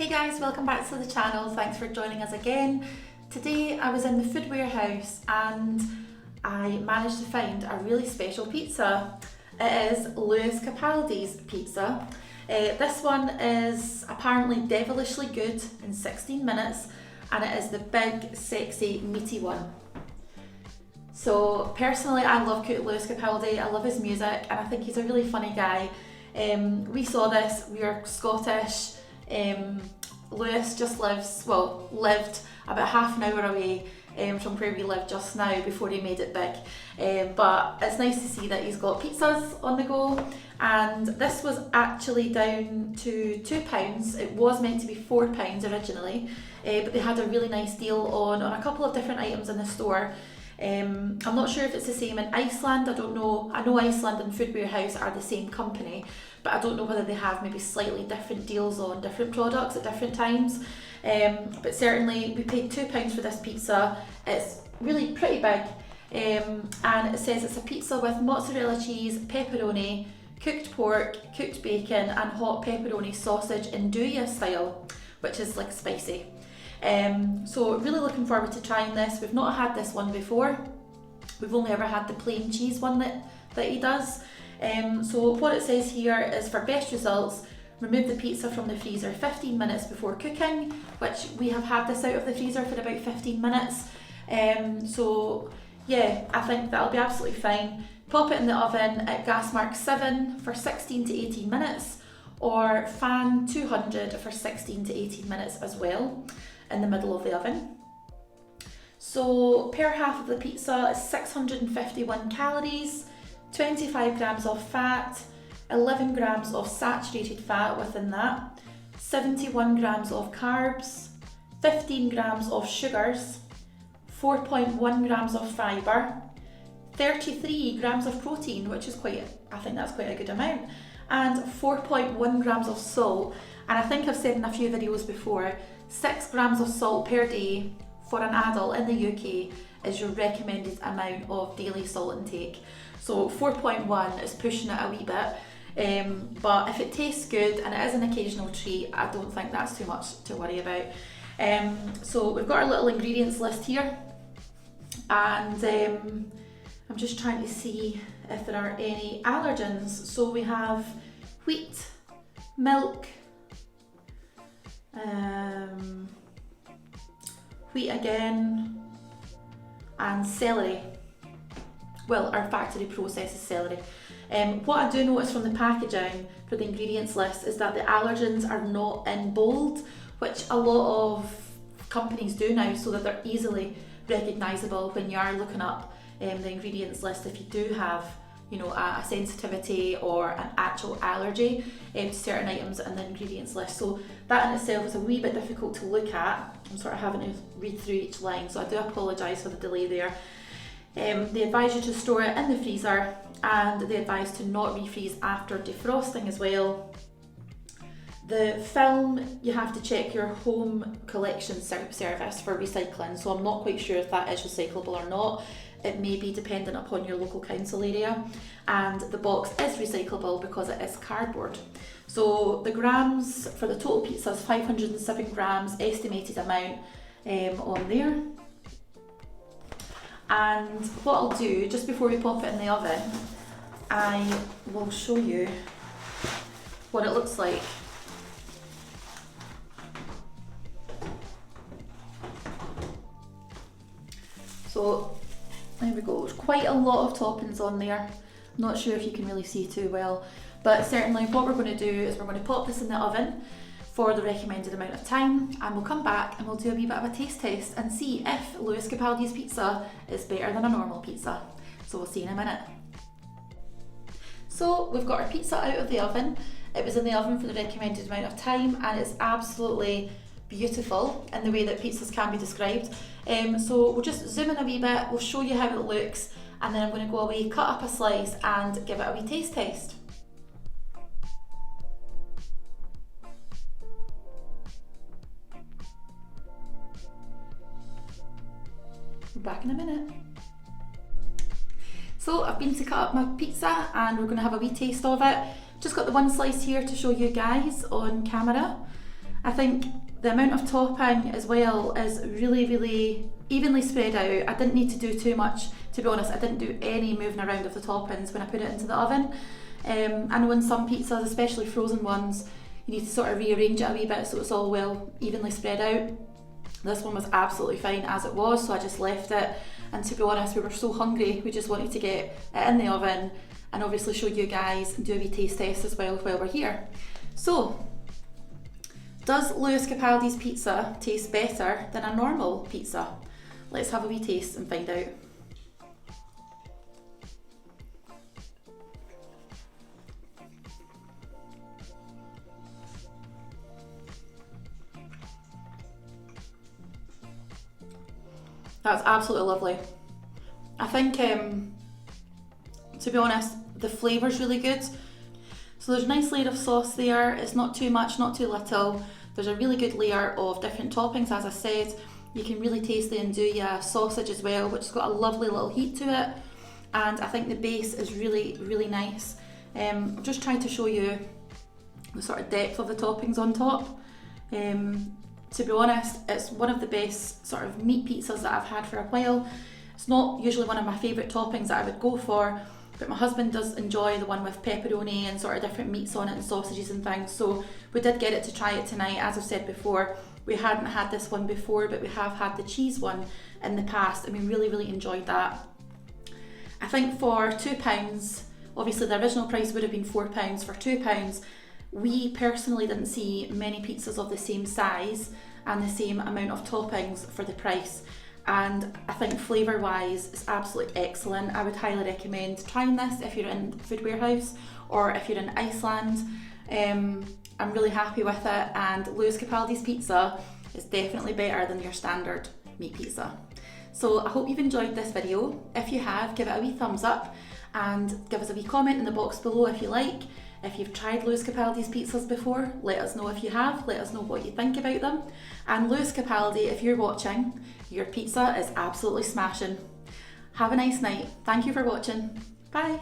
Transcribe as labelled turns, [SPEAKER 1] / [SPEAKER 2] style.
[SPEAKER 1] Hey guys, welcome back to the channel. Thanks for joining us again. Today I was in the food warehouse and I managed to find a really special pizza. It is Lewis Capaldi's pizza. This one is apparently devilishly good in 16 minutes and it is the Big Sexy Meaty one. So personally I love Lewis Capaldi, I love his music and I think he's a really funny guy. We saw this, we are Scottish. Lewis just lived about half an hour away from where we live just now before he made it big. But it's nice to see that he's got pizzas on the go, and this was actually down to £2. It was meant to be £4 originally, but they had a really nice deal on a couple of different items in the store. I'm not sure if it's the same in Iceland, I don't know. I know Iceland and Food Warehouse are the same company, but I don't know whether they have maybe slightly different deals on different products at different times. But certainly we paid £2 for this pizza. It's really pretty big, and it says it's a pizza with mozzarella cheese, pepperoni, cooked pork, cooked bacon and hot pepperoni sausage in Nduja style, which is like spicy. So really looking forward to trying this. We've not had this one before. We've only ever had the plain cheese one that he does. So what it says here is, for best results, remove the pizza from the freezer 15 minutes before cooking, which we have had this out of the freezer for about 15 minutes. So yeah, I think that'll be absolutely fine. Pop it in the oven at gas mark 7 for 16 to 18 minutes, or fan 200 for 16 to 18 minutes as well, in the middle of the oven. So per half of the pizza is 651 calories, 25 grams of fat, 11 grams of saturated fat within that, 71 grams of carbs, 15 grams of sugars, 4.1 grams of fibre, 33 grams of protein, which is I think that's quite a good amount, and 4.1 grams of salt. And I think I've said in a few videos before, 6 grams of salt per day for an adult in the UK is your recommended amount of daily salt intake. So 4.1 is pushing it a wee bit, but if it tastes good and it is an occasional treat, I don't think that's too much to worry about. So we've got our little ingredients list here, and I'm just trying to see if there are any allergens. So we have wheat, milk, wheat again, and celery. Well, our factory processes celery. What I do notice from the packaging for the ingredients list is that the allergens are not in bold, which a lot of companies do now, so that they're easily recognisable when you are looking up the ingredients list if you do have, you know, a sensitivity or an actual allergy to certain items in the ingredients list. So that in itself is a wee bit difficult to look at. I'm sort of having to read through each line, so I do apologise for the delay there. They advise you to store it in the freezer, and they advise to not refreeze after defrosting as well. The film, you have to check your home collection service for recycling, so I'm not quite sure if that is recyclable or not. It may be dependent upon your local council area, and the box is recyclable because it is cardboard. So the grams for the total pizza is 507 grams estimated amount on there. And what I'll do, just before we pop it in the oven, I will show you what it looks like. So there we go, there's quite a lot of toppings on there. I'm not sure if you can really see too well, but certainly what we're going to do is we're going to pop this in the oven for the recommended amount of time, and we'll come back and we'll do a wee bit of a taste test and see if Lewis Capaldi's pizza is better than a normal pizza. So we'll see in a minute. So we've got our pizza out of the oven. It was in the oven for the recommended amount of time, and it's absolutely beautiful in the way that pizzas can be described. So we'll just zoom in a wee bit, we'll show you how it looks, and then I'm going to go away, cut up a slice and give it a wee taste test. We're back in a minute. So I've been to cut up my pizza and we're going to have a wee taste of it. Just got the one slice here to show you guys on camera. I think the amount of topping as well is really evenly spread out. I didn't need to do too much, to be honest. I didn't do any moving around of the toppings when I put it into the oven. I know in some pizzas, especially frozen ones, you need to sort of rearrange it a wee bit so it's all well evenly spread out. This one was absolutely fine as it was, so I just left it. And to be honest, we were so hungry, we just wanted to get it in the oven and obviously show you guys and do a wee taste test as well while we're here. So, does Lewis Capaldi's pizza taste better than a normal pizza? Let's have a wee taste and find out. That's absolutely lovely. I think, to be honest, the flavour's really good. So there's a nice layer of sauce there. It's not too much, not too little. There's a really good layer of different toppings, as I said. You can really taste the andouille sausage as well, which has got a lovely little heat to it. And I think the base is really nice. I'm just trying to show you the sort of depth of the toppings on top. To be honest, it's one of the best sort of meat pizzas that I've had for a while. It's not usually one of my favourite toppings that I would go for, but my husband does enjoy the one with pepperoni and sort of different meats on it and sausages and things, so we did get it to try it tonight. As I've said before, we hadn't had this one before, but we have had the cheese one in the past and we really enjoyed that. I think for £2, obviously the original price would have been £4, for £2, we personally didn't see many pizzas of the same size and the same amount of toppings for the price. And I think flavour wise it's absolutely excellent. I would highly recommend trying this if you're in Food Warehouse or if you're in Iceland. I'm really happy with it, and Lewis Capaldi's pizza is definitely better than your standard meat pizza. So I hope you've enjoyed this video. If you have, give it a wee thumbs up and give us a wee comment in the box below if you like. If you've tried Lewis Capaldi's pizzas before, let us know if you have. Let us know what you think about them. And Lewis Capaldi, if you're watching, your pizza is absolutely smashing. Have a nice night. Thank you for watching. Bye.